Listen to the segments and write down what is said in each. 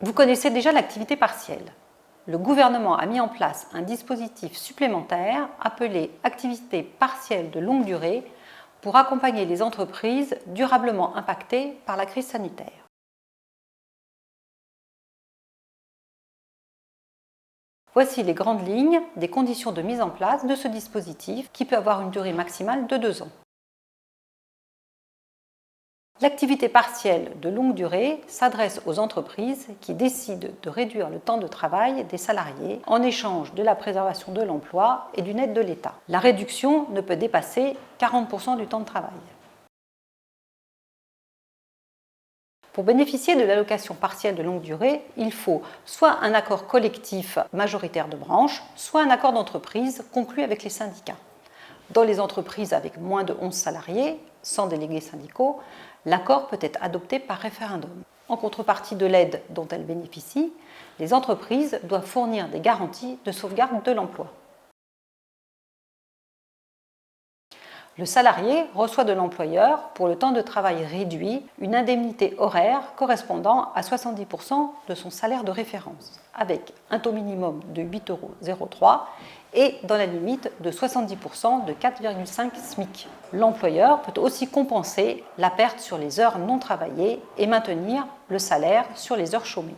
Vous connaissez déjà l'activité partielle. Le gouvernement a mis en place un dispositif supplémentaire appelé activité partielle de longue durée pour accompagner les entreprises durablement impactées par la crise sanitaire. Voici les grandes lignes des conditions de mise en place de ce dispositif qui peut avoir une durée maximale de 2 ans. L'activité partielle de longue durée s'adresse aux entreprises qui décident de réduire le temps de travail des salariés en échange de la préservation de l'emploi et d'une aide de l'État. La réduction ne peut dépasser 40% du temps de travail. Pour bénéficier de l'allocation partielle de longue durée, il faut soit un accord collectif majoritaire de branche, soit un accord d'entreprise conclu avec les syndicats. Dans les entreprises avec moins de 11 salariés, sans délégués syndicaux, l'accord peut être adopté par référendum. En contrepartie de l'aide dont elles bénéficient, les entreprises doivent fournir des garanties de sauvegarde de l'emploi. Le salarié reçoit de l'employeur, pour le temps de travail réduit, une indemnité horaire correspondant à 70% de son salaire de référence, avec un taux minimum de 8,03 € et dans la limite de 70% de 4,5 SMIC. L'employeur peut aussi compenser la perte sur les heures non travaillées et maintenir le salaire sur les heures chômées.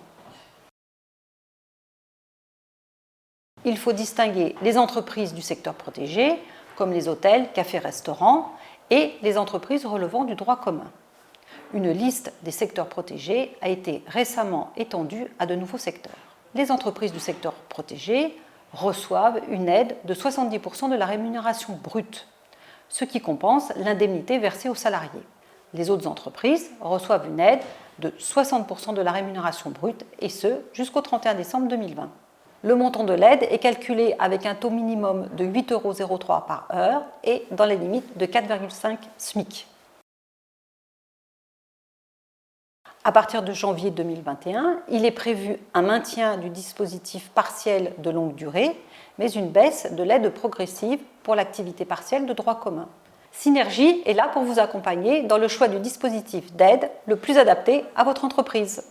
Il faut distinguer les entreprises du secteur protégé, comme les hôtels, cafés, restaurants, et les entreprises relevant du droit commun. Une liste des secteurs protégés a été récemment étendue à de nouveaux secteurs. Les entreprises du secteur protégé reçoivent une aide de 70% de la rémunération brute, ce qui compense l'indemnité versée aux salariés. Les autres entreprises reçoivent une aide de 60% de la rémunération brute, et ce, jusqu'au 31 décembre 2020. Le montant de l'aide est calculé avec un taux minimum de 8,03 € par heure et dans les limites de 4,5 SMIC. À partir de janvier 2021, il est prévu un maintien du dispositif partiel de longue durée, mais une baisse de l'aide progressive pour l'activité partielle de droit commun. Synergie est là pour vous accompagner dans le choix du dispositif d'aide le plus adapté à votre entreprise.